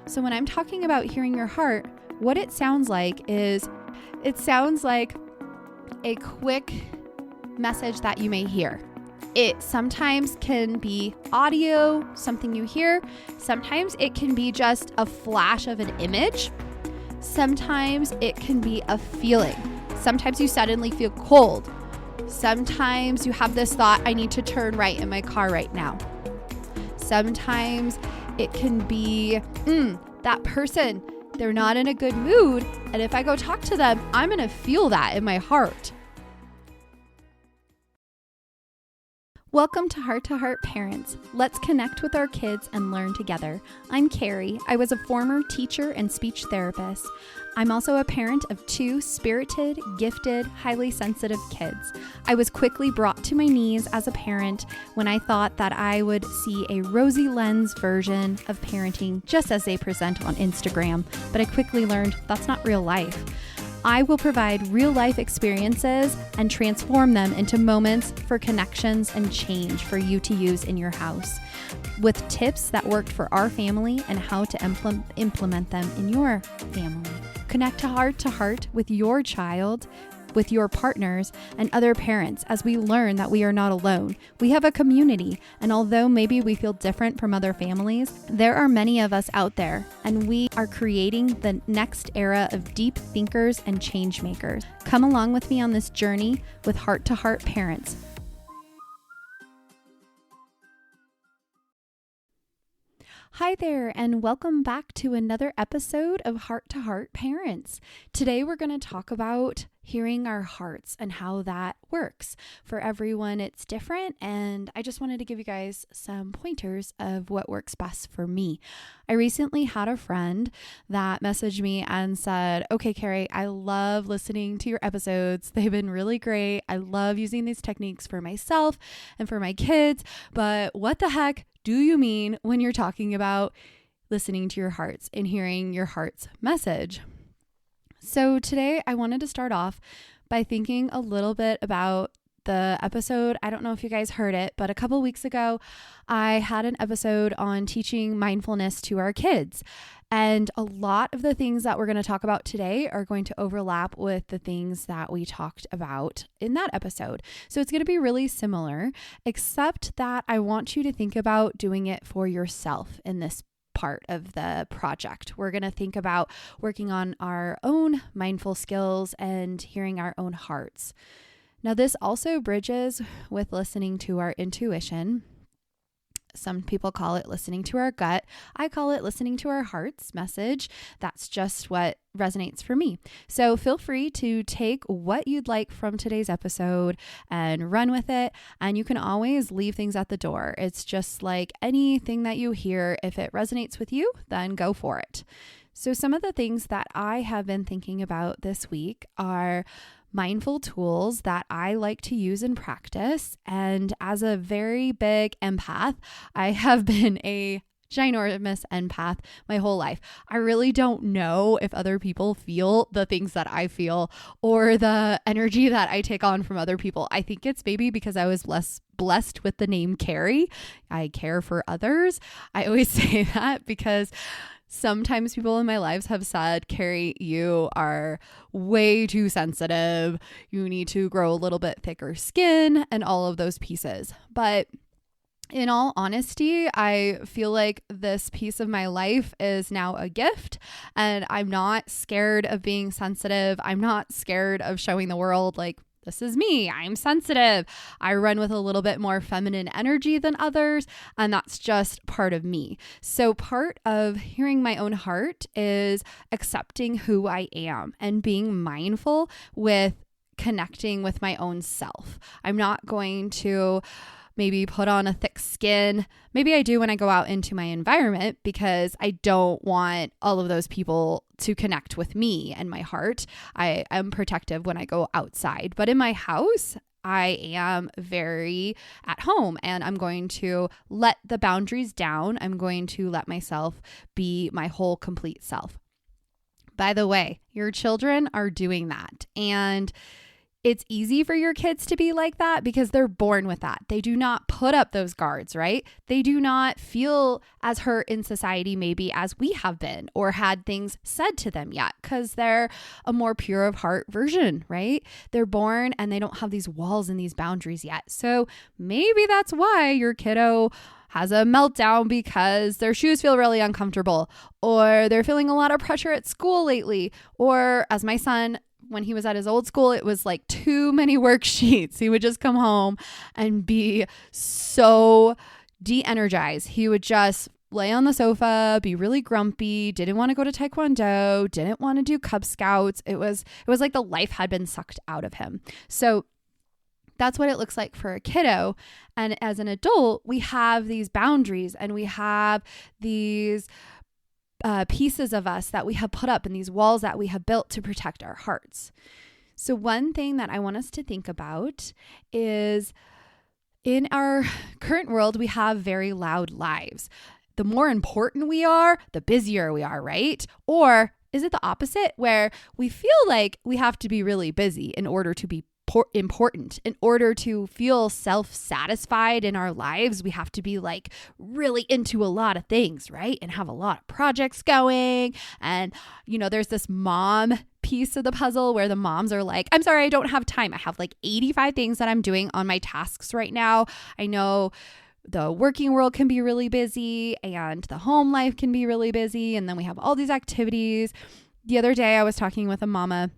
So when I'm talking about hearing your heart, what it sounds like is it sounds like a quick message that you may hear. It sometimes can be audio, something you hear. Sometimes it can be just a flash of an image. Sometimes it can be a feeling. Sometimes you suddenly feel cold. Sometimes you have this thought, I need to turn right in my car right now. Sometimes it can be, that person, they're not in a good mood. And if I go talk to them, I'm going to feel that in my heart. Welcome to Heart Parents. Let's connect with our kids and learn together. I'm Carrie. I was a former teacher and speech therapist. I'm also a parent of 2 spirited, gifted, highly sensitive kids. I was quickly brought to my knees as a parent when I thought that I would see a rosy lens version of parenting just as they present on Instagram, but I quickly learned that's not real life. I will provide real-life experiences and transform them into moments for connections and change for you to use in your house, with tips that worked for our family and how to implement them in your family. Connect to heart with your child, with your partners and other parents as we learn that we are not alone. We have a community, and although maybe we feel different from other families, there are many of us out there, and we are creating the next era of deep thinkers and change makers. Come along with me on this journey with Heart Parents. Hi there, and welcome back to another episode of Heart Parents. Today we're going to talk about hearing our hearts and how that works. For everyone, it's different, and I just wanted to give you guys some pointers of what works best for me. I recently had a friend that messaged me and said, "Okay, Carrie, I love listening to your episodes. They've been really great. I love using these techniques for myself and for my kids, but what the heck do you mean when you're talking about listening to your hearts and hearing your heart's message?" So today I wanted to start off by thinking a little bit about the episode. I don't know if you guys heard it, but a couple weeks ago, I had an episode on teaching mindfulness to our kids. And a lot of the things that we're going to talk about today are going to overlap with the things that we talked about in that episode. So it's going to be really similar, except that I want you to think about doing it for yourself in this part of the project. We're going to think about working on our own mindful skills and hearing our own hearts. Now, this also bridges with listening to our intuition. Some people call it listening to our gut. I call it listening to our heart's message. That's just what resonates for me. So feel free to take what you'd like from today's episode and run with it. And you can always leave things at the door. It's just like anything that you hear. If it resonates with you, then go for it. So some of the things that I have been thinking about this week are mindful tools that I like to use in practice. And as a very big empath, I have been a ginormous empath my whole life. I really don't know if other people feel the things that I feel or the energy that I take on from other people. I think it's maybe because I was less blessed with the name Carrie. I care for others. I always say that because sometimes people in my lives have said, "Carrie, you are way too sensitive. You need to grow a little bit thicker skin," and all of those pieces. But in all honesty, I feel like this piece of my life is now a gift, and I'm not scared of being sensitive. I'm not scared of showing the world, like, this is me. I'm sensitive. I run with a little bit more feminine energy than others, and that's just part of me. So part of hearing my own heart is accepting who I am and being mindful with connecting with my own self. I'm not going to maybe put on a thick skin. Maybe I do when I go out into my environment because I don't want all of those people to connect with me and my heart. I am protective when I go outside, but in my house, I am very at home and I'm going to let the boundaries down. I'm going to let myself be my whole complete self. By the way, your children are doing that. And It's easy for your kids to be like that because they're born with that. They do not put up those guards, right? They do not feel as hurt in society maybe as we have been or had things said to them yet because they're a more pure of heart version, right? They're born and they don't have these walls and these boundaries yet. So maybe that's why your kiddo has a meltdown because their shoes feel really uncomfortable, or they're feeling a lot of pressure at school lately, or as my son, when he was at his old school, it was like too many worksheets. He would just come home and be so de-energized. He would just lay on the sofa, be really grumpy, didn't want to go to Taekwondo, didn't want to do Cub Scouts. It was like the life had been sucked out of him. So that's what it looks like for a kiddo. And as an adult, we have these boundaries and we have these pieces of us that we have put up and these walls that we have built to protect our hearts. So one thing that I want us to think about is in our current world, we have very loud lives. The more important we are, the busier we are, right? Or is it the opposite where we feel like we have to be really busy in order to be important? In order to feel self-satisfied in our lives, we have to be like really into a lot of things, right? And have a lot of projects going. And, there's this mom piece of the puzzle where the moms are like, I'm sorry, I don't have time. I have like 85 things that I'm doing on my tasks right now. I know the working world can be really busy and the home life can be really busy. And then we have all these activities. The other day I was talking with a mama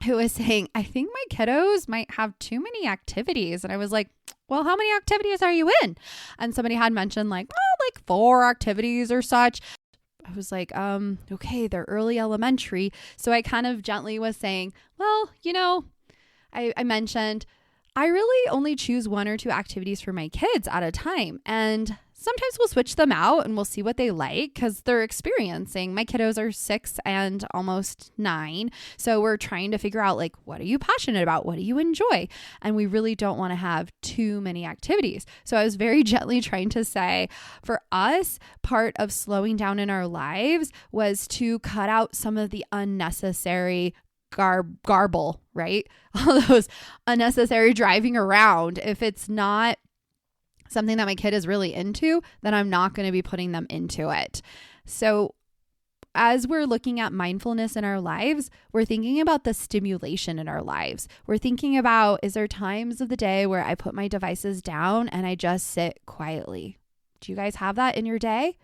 who was saying, I think my kiddos might have too many activities. And I was like, well, how many activities are you in? And somebody had mentioned like 4 activities or such. I was like, okay, they're early elementary. So I kind of gently was saying, well, I mentioned I really only choose 1 or 2 activities for my kids at a time. And sometimes we'll switch them out and we'll see what they like because they're experiencing. My kiddos are 6 and almost 9. So we're trying to figure out like, what are you passionate about? What do you enjoy? And we really don't want to have too many activities. So I was very gently trying to say, for us, part of slowing down in our lives was to cut out some of the unnecessary garble, right? All those unnecessary driving around. If it's not something that my kid is really into, then I'm not going to be putting them into it. So as we're looking at mindfulness in our lives, we're thinking about the stimulation in our lives. We're thinking about, is there times of the day where I put my devices down and I just sit quietly? Do you guys have that in your day?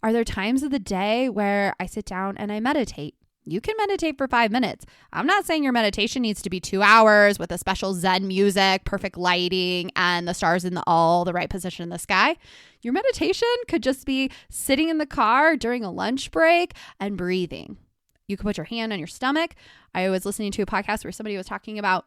Are there times of the day where I sit down and I meditate? You can meditate for 5 minutes. I'm not saying your meditation needs to be 2 hours with a special Zen music, perfect lighting, and the stars in the right position in the sky. Your meditation could just be sitting in the car during a lunch break and breathing. You could put your hand on your stomach. I was listening to a podcast where somebody was talking about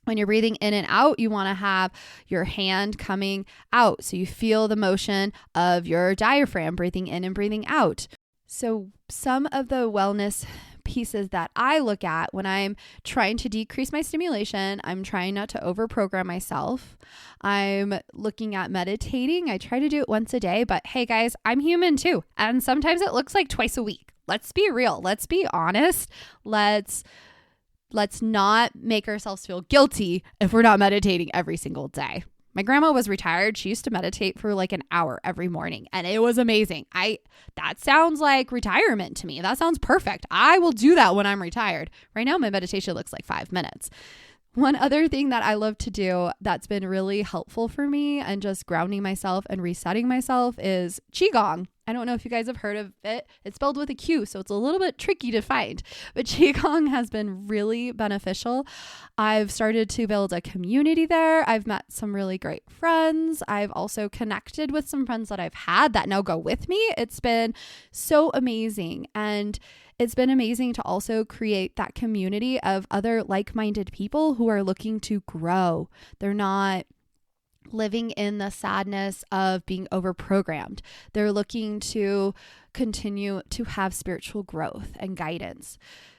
when you're breathing in and out, you want to have your hand coming out. So you feel the motion of your diaphragm breathing in and breathing out. So some of the wellness pieces that I look at when I'm trying to decrease my stimulation, I'm trying not to overprogram myself. I'm looking at meditating. I try to do it once a day, but hey guys, I'm human too. And sometimes it looks like twice a week. Let's be real. Let's be honest. Let's not make ourselves feel guilty if we're not meditating every single day. My grandma was retired. She used to meditate for like an hour every morning and it was amazing. That sounds like retirement to me. That sounds perfect. I will do that when I'm retired. Right now, my meditation looks like 5 minutes. One other thing that I love to do that's been really helpful for me and just grounding myself and resetting myself is Qigong. I don't know if you guys have heard of it. It's spelled with a Q, so it's a little bit tricky to find. But Qigong has been really beneficial. I've started to build a community there. I've met some really great friends. I've also connected with some friends that I've had that now go with me. It's been so amazing. And it's been amazing to also create that community of other like-minded people who are looking to grow. They're not living in the sadness of being overprogrammed. They're looking to continue to have spiritual growth and guidance.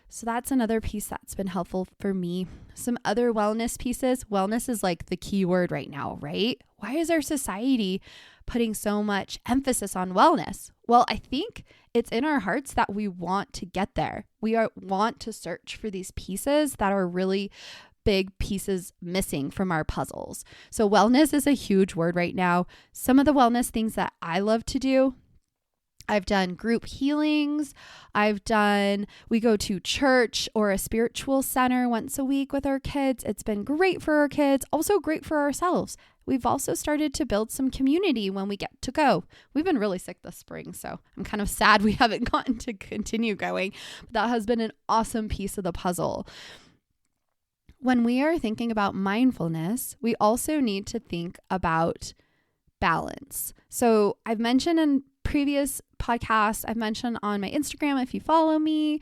So that's another piece that's been helpful for me. Some other wellness pieces. Wellness is like the key word right now, right? Why is our society putting so much emphasis on wellness? Well, I think it's in our hearts that we want to get there. We want to search for these pieces that are really big pieces missing from our puzzles. So wellness is a huge word right now. Some of the wellness things that I love to do, I've done group healings. We go to church or a spiritual center once a week with our kids. It's been great for our kids, also great for ourselves. We've also started to build some community when we get to go. We've been really sick this spring, so I'm kind of sad we haven't gotten to continue going. But that has been an awesome piece of the puzzle. When we are thinking about mindfulness, we also need to think about balance. So I've mentioned in previous podcasts, I've mentioned on my Instagram, if you follow me,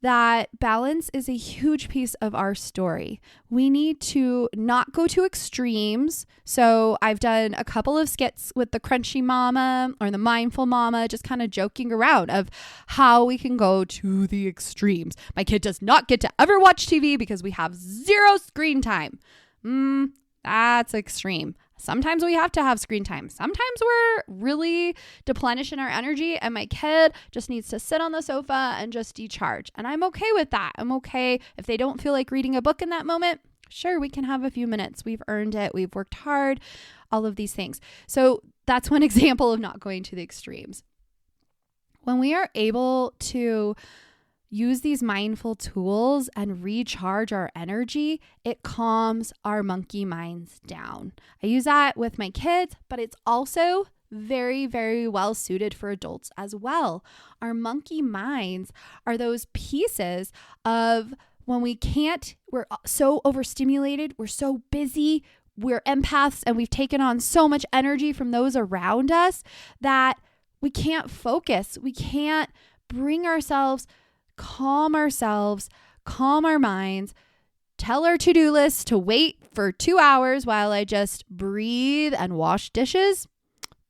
that balance is a huge piece of our story. We need to not go to extremes. So I've done a couple of skits with the crunchy mama or the mindful mama, just kind of joking around of how we can go to the extremes. My kid does not get to ever watch TV because we have 0 screen time. That's extreme. Sometimes we have to have screen time. Sometimes we're really deplenishing our energy and my kid just needs to sit on the sofa and just decharge. And I'm okay with that. I'm okay if they don't feel like reading a book in that moment. Sure, we can have a few minutes. We've earned it. We've worked hard, all of these things. So that's one example of not going to the extremes. When we are able to use these mindful tools and recharge our energy, it calms our monkey minds down. I use that with my kids, but it's also very, very well suited for adults as well. Our monkey minds are those pieces of when we're so overstimulated, we're so busy, we're empaths, and we've taken on so much energy from those around us that we can't focus. We can't bring ourselves, calm our minds, tell our to-do list to wait for 2 hours while I just breathe and wash dishes,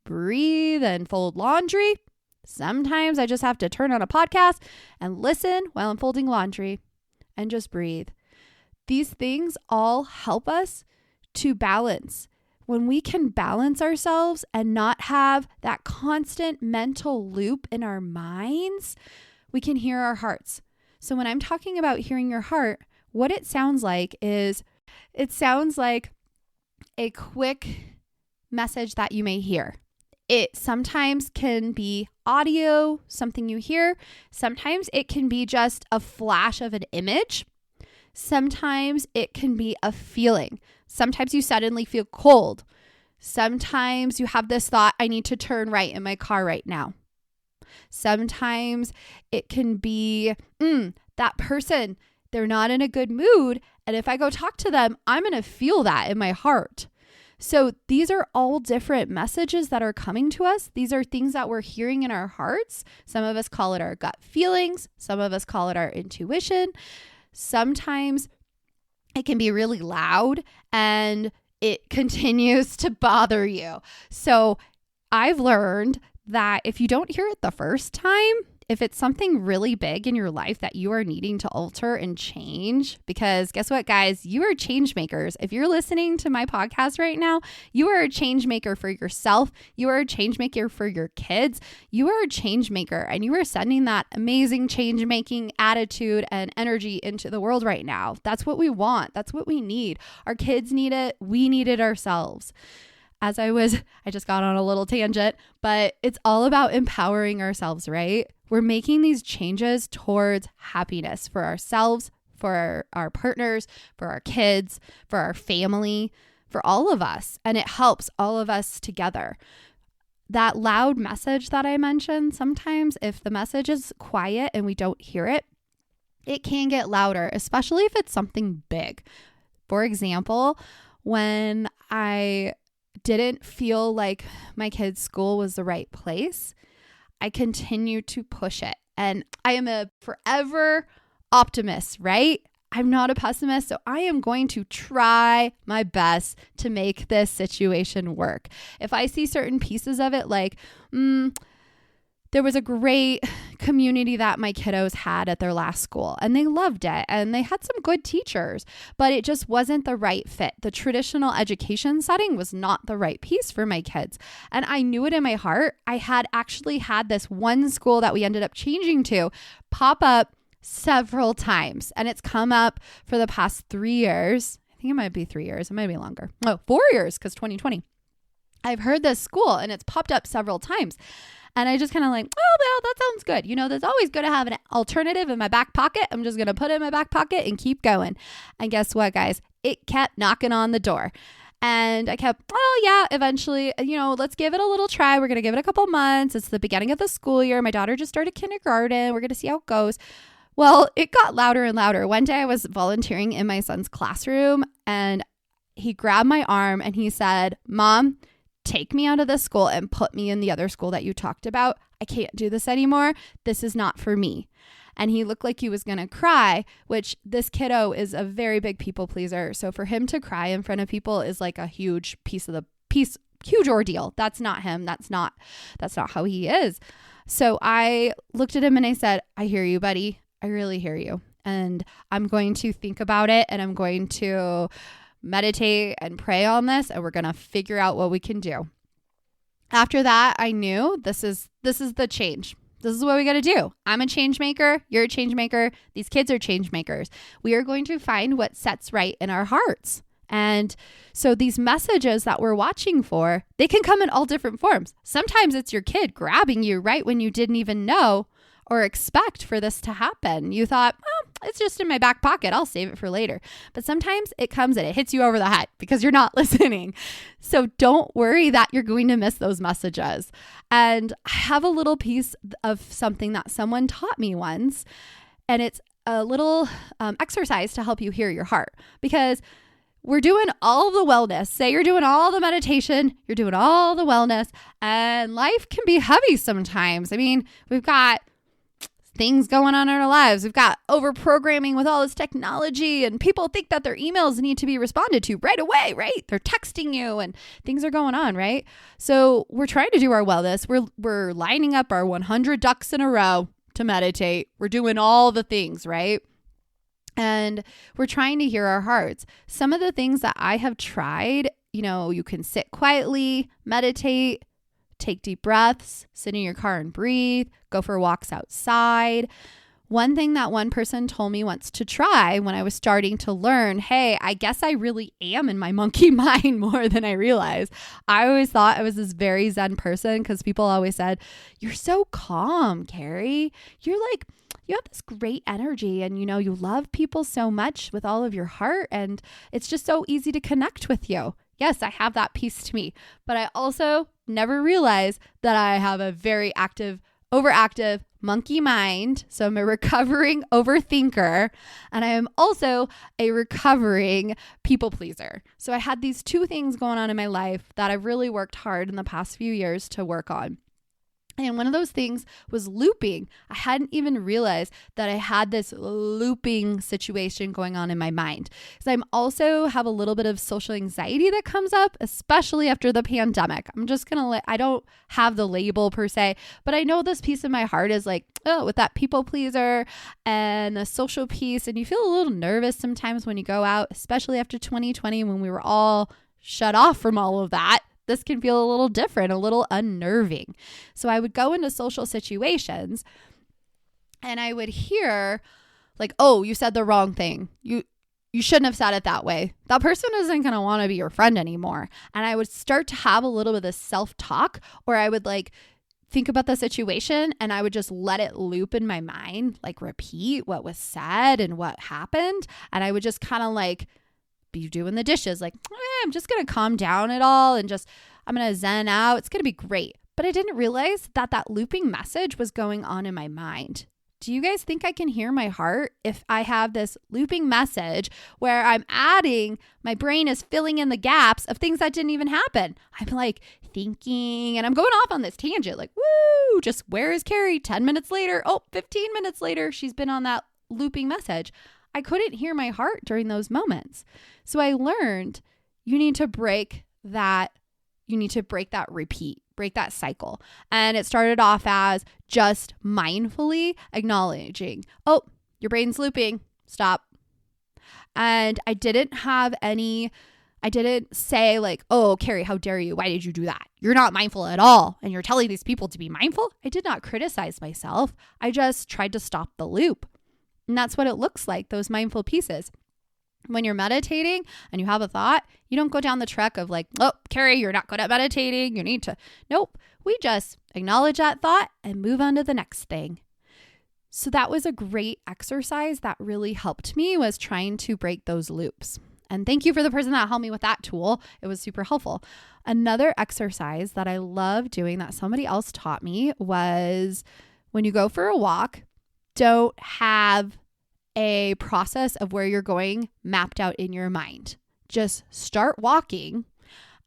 breathe and fold laundry. Sometimes I just have to turn on a podcast and listen while I'm folding laundry and just breathe. These things all help us to balance. When we can balance ourselves and not have that constant mental loop in our minds, we can hear our hearts. So when I'm talking about hearing your heart, what it sounds like is, it sounds like a quick message that you may hear. It sometimes can be audio, something you hear. Sometimes it can be just a flash of an image. Sometimes it can be a feeling. Sometimes you suddenly feel cold. Sometimes you have this thought, I need to turn right in my car right now. Sometimes it can be, that person, they're not in a good mood. And if I go talk to them, I'm going to feel that in my heart. So these are all different messages that are coming to us. These are things that we're hearing in our hearts. Some of us call it our gut feelings. Some of us call it our intuition. Sometimes it can be really loud and it continues to bother you. So I've learned that if you don't hear it the first time, if it's something really big in your life that you are needing to alter and change, because guess what, guys, you are change makers. If you're listening to my podcast right now, you are a change maker for yourself. You are a change maker for your kids. You are a change maker and you are sending that amazing change making attitude and energy into the world right now. That's what we want. That's what we need. Our kids need it. We need it ourselves. I just got on a little tangent, but it's all about empowering ourselves, right? We're making these changes towards happiness for ourselves, for our partners, for our kids, for our family, for all of us. And it helps all of us together. That loud message that I mentioned, sometimes if the message is quiet and we don't hear it, it can get louder, especially if it's something big. For example, when I didn't feel like my kids' school was the right place, I continue to push it. And I am a forever optimist, right? I'm not a pessimist, so I am going to try my best to make this situation work. If I see certain pieces of it, like, there was a great community that my kiddos had at their last school and they loved it and they had some good teachers, but it just wasn't the right fit. The traditional education setting was not the right piece for my kids. And I knew it in my heart. I had actually had this one school that we ended up changing to pop up several times. And it's come up for the past 3 years. I think it might be 3 years. It might be longer. Oh, 4 years, because 2020. I've heard this school and it's popped up several times. And I just kind of like, oh, well, that sounds good. You know, there's always good to have an alternative in my back pocket. I'm just going to put it in my back pocket and keep going. And guess what, guys? It kept knocking on the door. And I kept, oh, yeah, eventually, let's give it a little try. We're going to give it a couple months. It's the beginning of the school year. My daughter just started kindergarten. We're going to see how it goes. Well, it got louder and louder. One day I was volunteering in my son's classroom and he grabbed my arm and he said, Mom, take me out of this school and put me in the other school that you talked about. I can't do this anymore. This is not for me. And he looked like he was going to cry, which this kiddo is a very big people pleaser. So for him to cry in front of people is like a huge huge ordeal. That's not him. That's not how he is. So I looked at him and I said, I hear you, buddy. I really hear you. And I'm going to think about it and I'm going to meditate and pray on this and we're going to figure out what we can do. After that, I knew this is the change. This is what we got to do. I'm a change maker. You're a change maker. These kids are change makers. We are going to find what sets right in our hearts. And so these messages that we're watching for, they can come in all different forms. Sometimes it's your kid grabbing you right when you didn't even know or expect for this to happen. You thought, oh, it's just in my back pocket. I'll save it for later. But sometimes it comes and it hits you over the head because you're not listening. So don't worry that you're going to miss those messages. And I have a little piece of something that someone taught me once, and it's a little exercise to help you hear your heart, because we're doing all the wellness. Say you're doing all the meditation, you're doing all the wellness, and life can be heavy sometimes. I mean, we've got things going on in our lives. We've got over programming with all this technology, and people think that their emails need to be responded to right away, right? They're texting you and things are going on, right? So we're trying to do our wellness. We're lining up our 100 ducks in a row to meditate. We're doing all the things, right? And we're trying to hear our hearts. Some of the things that I have tried, you can sit quietly, meditate, take deep breaths, sit in your car and breathe, go for walks outside. One thing that one person told me once to try when I was starting to learn, hey, I guess I really am in my monkey mind more than I realized. I always thought I was this very Zen person because people always said, you're so calm, Carrie. You have this great energy and, you love people so much with all of your heart and it's just so easy to connect with you. Yes, I have that piece to me, but I also never realized that I have a very overactive monkey mind. So I'm a recovering overthinker, and I am also a recovering people pleaser. So I had these two things going on in my life that I've really worked hard in the past few years to work on. And one of those things was looping. I hadn't even realized that I had this looping situation going on in my mind. Because I also have a little bit of social anxiety that comes up, especially after the pandemic. I'm just going to I don't have the label per se, but I know this piece of my heart is like, oh, with that people pleaser and the social piece. And you feel a little nervous sometimes when you go out, especially after 2020 when we were all shut off from all of that. This can feel a little different, a little unnerving. So I would go into social situations and I would hear like, oh, you said the wrong thing. You shouldn't have said it that way. That person isn't going to want to be your friend anymore. And I would start to have a little bit of self-talk, or I would think about the situation and I would just let it loop in my mind, repeat what was said and what happened. And I would just kind of be doing the dishes, I'm just going to calm down it all and I'm going to zen out. It's going to be great. But I didn't realize that looping message was going on in my mind. Do you guys think I can hear my heart if I have this looping message where I'm my brain is filling in the gaps of things that didn't even happen? I'm thinking and I'm going off on this tangent, woo, just where is Carrie? 10 minutes later, 15 minutes later, she's been on that looping message. I couldn't hear my heart during those moments. So I learned you need to break that repeat, break that cycle. And it started off as just mindfully acknowledging, oh, your brain's looping, stop. And I didn't say oh, Carrie, how dare you? Why did you do that? You're not mindful at all. And you're telling these people to be mindful. I did not criticize myself. I just tried to stop the loop. And that's what it looks like, those mindful pieces. When you're meditating and you have a thought, you don't go down the trek of like, oh, Carrie, you're not good at meditating. You need to. Nope. We just acknowledge that thought and move on to the next thing. So that was a great exercise that really helped me, was trying to break those loops. And thank you for the person that helped me with that tool. It was super helpful. Another exercise that I love doing that somebody else taught me was when you go for a walk, don't have a process of where you're going mapped out in your mind. Just start walking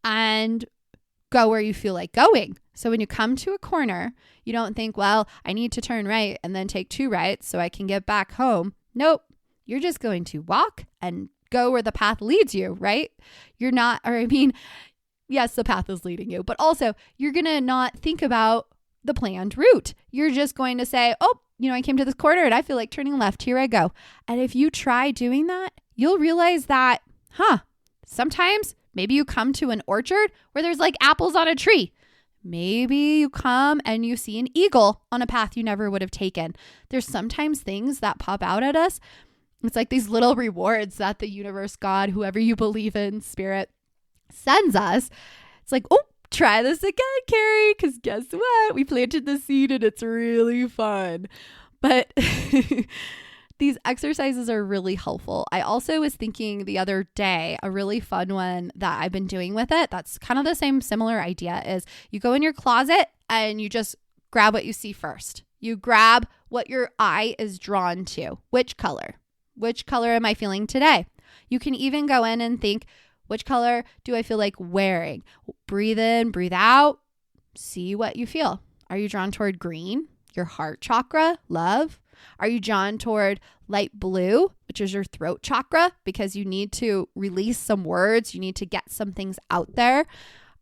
and go where you feel like going. So when you come to a corner, you don't think, well, I need to turn right and then take 2 rights so I can get back home. Nope. You're just going to walk and go where the path leads you, right? You're not, yes, the path is leading you, but also you're going to not think about the planned route. You're just going to say, oh, I came to this corner and I feel like turning left. Here I go. And if you try doing that, you'll realize that, sometimes maybe you come to an orchard where there's like apples on a tree. Maybe you come and you see an eagle on a path you never would have taken. There's sometimes things that pop out at us. It's like these little rewards that the universe, God, whoever you believe in, spirit, sends us. It's like, oh, try this again, Carrie, because guess what? We planted the seed and it's really fun. But these exercises are really helpful. I also was thinking the other day, a really fun one that I've been doing with it, that's kind of the same similar idea, is you go in your closet and you just grab what you see first. You grab what your eye is drawn to. Which color? Which color am I feeling today? You can even go in and think, which color do I feel like wearing? Breathe in, breathe out. See what you feel. Are you drawn toward green, your heart chakra, love? Are you drawn toward light blue, which is your throat chakra, because you need to release some words. You need to get some things out there.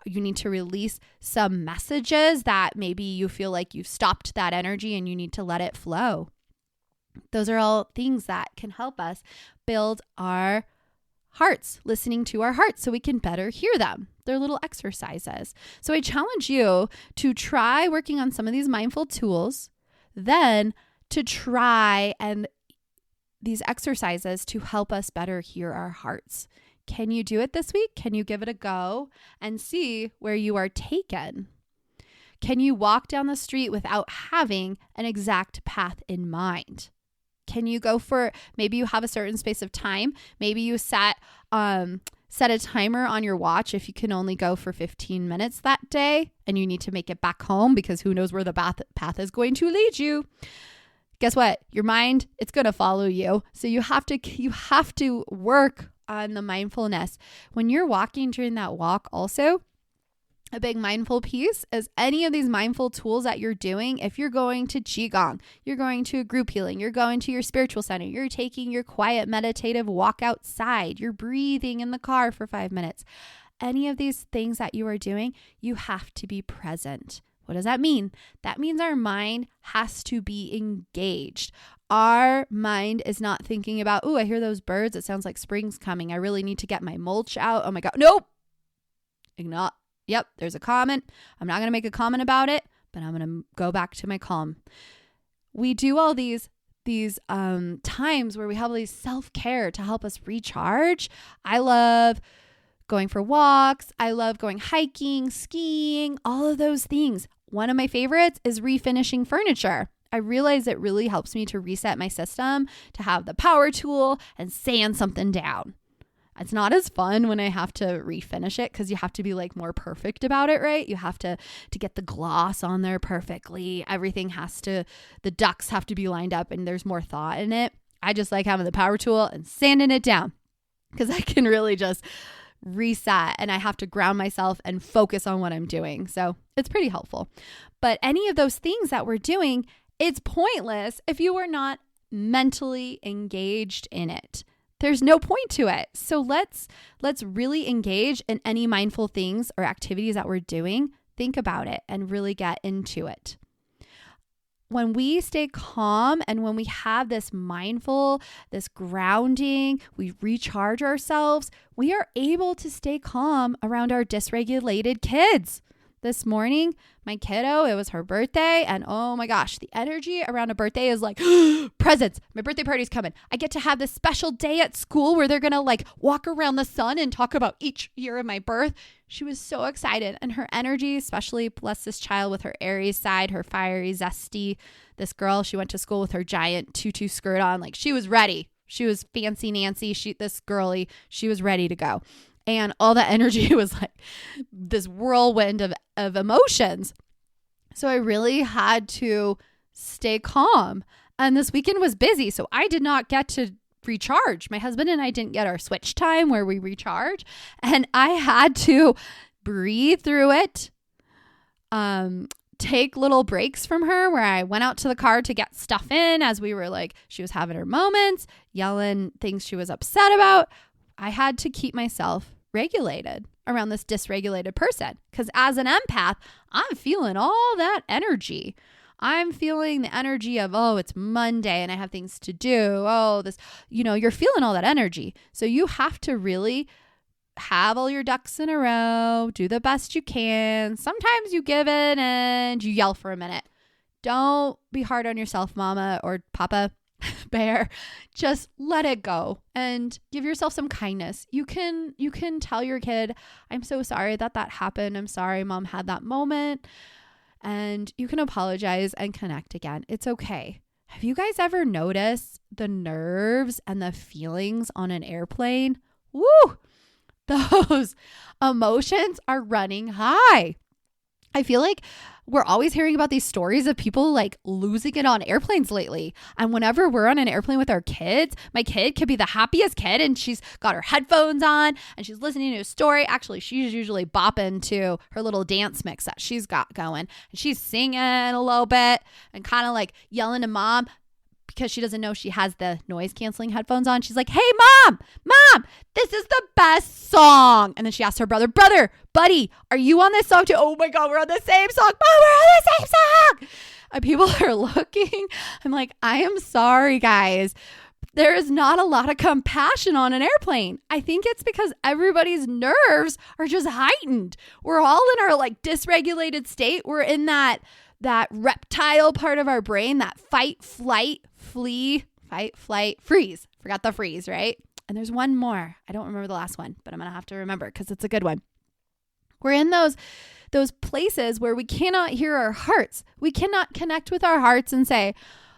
You need to release some messages that maybe you feel like you've stopped that energy and you need to let it flow. Those are all things that can help us build our hearts, listening to our hearts so we can better hear them. They're little exercises. So I challenge you to try working on some of these mindful tools, then to try and these exercises to help us better hear our hearts. Can you do it this week? Can you give it a go and see where you are taken? Can you walk down the street without having an exact path in mind? Can you go for, maybe you have a certain space of time. Maybe you set a timer on your watch if you can only go for 15 minutes that day and you need to make it back home because who knows where the path is going to lead you. Guess what? Your mind, it's going to follow you. So you have to work on the mindfulness. When you're walking during that walk also, a big mindful piece is any of these mindful tools that you're doing. If you're going to Qigong, you're going to a group healing, you're going to your spiritual center, you're taking your quiet meditative walk outside, you're breathing in the car for 5 minutes. Any of these things that you are doing, you have to be present. What does that mean? That means our mind has to be engaged. Our mind is not thinking about, oh, I hear those birds. It sounds like spring's coming. I really need to get my mulch out. Oh my God. Nope. Ignore. Yep, there's a comment. I'm not going to make a comment about it, but I'm going to go back to my calm. We do all these times where we have all these self-care to help us recharge. I love going for walks. I love going hiking, skiing, all of those things. One of my favorites is refinishing furniture. I realize it really helps me to reset my system, to have the power tool and sand something down. It's not as fun when I have to refinish it because you have to be like more perfect about it, right? You have to get the gloss on there perfectly. The ducts have to be lined up and there's more thought in it. I just like having the power tool and sanding it down because I can really just reset and I have to ground myself and focus on what I'm doing. So it's pretty helpful. But any of those things that we're doing, it's pointless if you are not mentally engaged in it. There's no point to it. So let's really engage in any mindful things or activities that we're doing. Think about it and really get into it. When we stay calm and when we have this mindful, this grounding, we recharge ourselves, we are able to stay calm around our dysregulated kids. this morning, my kiddo, it was her birthday. And oh my gosh, the energy around a birthday is like presents. My birthday party's coming. I get to have this special day at school where they're going to like walk around the sun and talk about each year of my birth. She was so excited. And her energy, especially bless this child with her Aries side, her fiery, zesty. This girl, she went to school with her giant tutu skirt on. Like she was ready. She was fancy Nancy. This girly, she was ready to go. And all that energy was like this whirlwind of emotions. So I really had to stay calm. And this weekend was busy, so I did not get to recharge. My husband and I didn't get our switch time where we recharge. And I had to breathe through it, take little breaks from her where I went out to the car to get stuff in as we were like, she was having her moments, yelling things she was upset about. I had to keep myself regulated around this dysregulated person because as an empath, I'm feeling all that energy. I'm feeling the energy of, oh, it's Monday and I have things to do. Oh, you're feeling all that energy. So you have to really have all your ducks in a row, do the best you can. Sometimes you give in and you yell for a minute. Don't be hard on yourself, mama or papa. Bear, just let it go and give yourself some kindness. You can tell your kid, I'm so sorry that happened. I'm sorry mom had that moment. And you can apologize and connect again. It's okay. Have you guys ever noticed the nerves and the feelings on an airplane? Woo! Those emotions are running high. I feel like we're always hearing about these stories of people like losing it on airplanes lately. And whenever we're on an airplane with our kids, my kid could be the happiest kid and she's got her headphones on and she's listening to a story. Actually, she's usually bopping to her little dance mix that she's got going. And she's singing a little bit and kind of like yelling to mom because she doesn't know she has the noise canceling headphones on. She's like, hey, mom, this is the best song. And then she asks her brother, buddy, are you on this song too? Oh my God, we're on the same song. Mom, we're on the same song. And people are looking. I'm like, I am sorry, guys. There is not a lot of compassion on an airplane. I think it's because everybody's nerves are just heightened. We're all in our like dysregulated state. We're in that reptile part of our brain, that fight, flight, flee, fight, flight, freeze. Forgot the freeze, right? And there's one more. I don't remember the last one, but I'm going to have to remember because it's a good one. We're in those places where we cannot hear our hearts. We cannot connect with our hearts and say,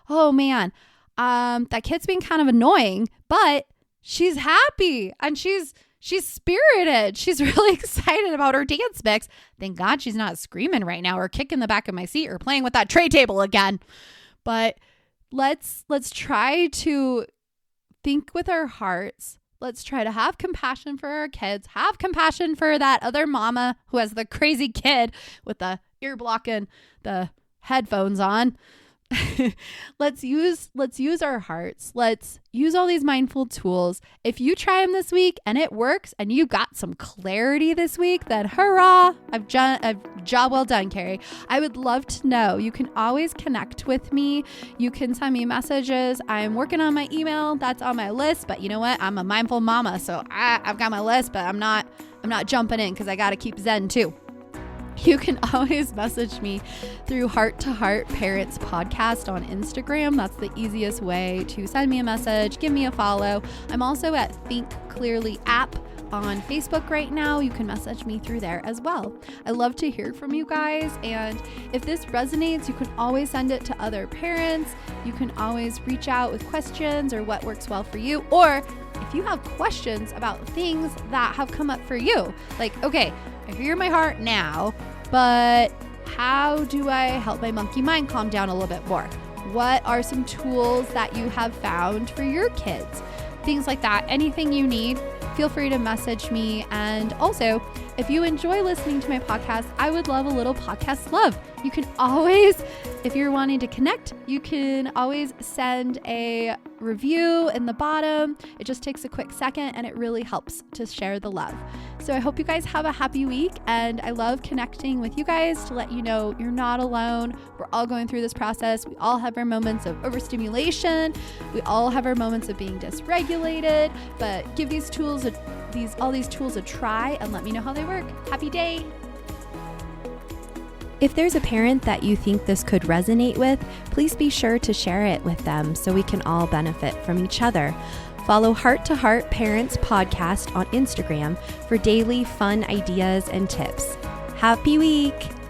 oh man, that kid's being kind of annoying, but she's happy and she's spirited. She's really excited about her dance mix. Thank God she's not screaming right now or kicking the back of my seat or playing with that tray table again. But let's try to think with our hearts. Let's try to have compassion for our kids. Have compassion for that other mama who has the crazy kid with the ear block and the headphones on. Let's use our hearts. Let's use all these mindful tools. If you try them this week and it works and you got some clarity this week, then hurrah, job well done, Carrie. I would love to know. You can always connect with me. You can send me messages. I'm working on my email. That's on my list, but you know what? I'm a mindful mama, so I've got my list, but I'm not jumping in because I got to keep Zen too. You can always message me through Heart to Heart Parents Podcast on Instagram. That's the easiest way to send me a message, give me a follow. I'm also at Think Clearly app on Facebook right now. You can message me through there as well. I love to hear from you guys. And if this resonates, you can always send it to other parents. You can always reach out with questions or what works well for you. Or if you have questions about things that have come up for you, like, okay, I hear my heart now, but how do I help my monkey mind calm down a little bit more? What are some tools that you have found for your kids? Things like that. Anything you need, feel free to message me. And also, if you enjoy listening to my podcast, I would love a little podcast love. You can always, if you're wanting to connect, you can always send a review in the bottom. It just takes a quick second and it really helps to share the love. So I hope you guys have a happy week, and I love connecting with you guys to let you know you're not alone. We're all going through this process. We all have our moments of overstimulation. We all have our moments of being dysregulated, but give these tools all these tools a try and let me know how they work. Happy day. If there's a parent that you think this could resonate with, please be sure to share it with them so we can all benefit from each other. Follow Heart to Heart Parents Podcast on Instagram for daily fun ideas and tips. Happy week!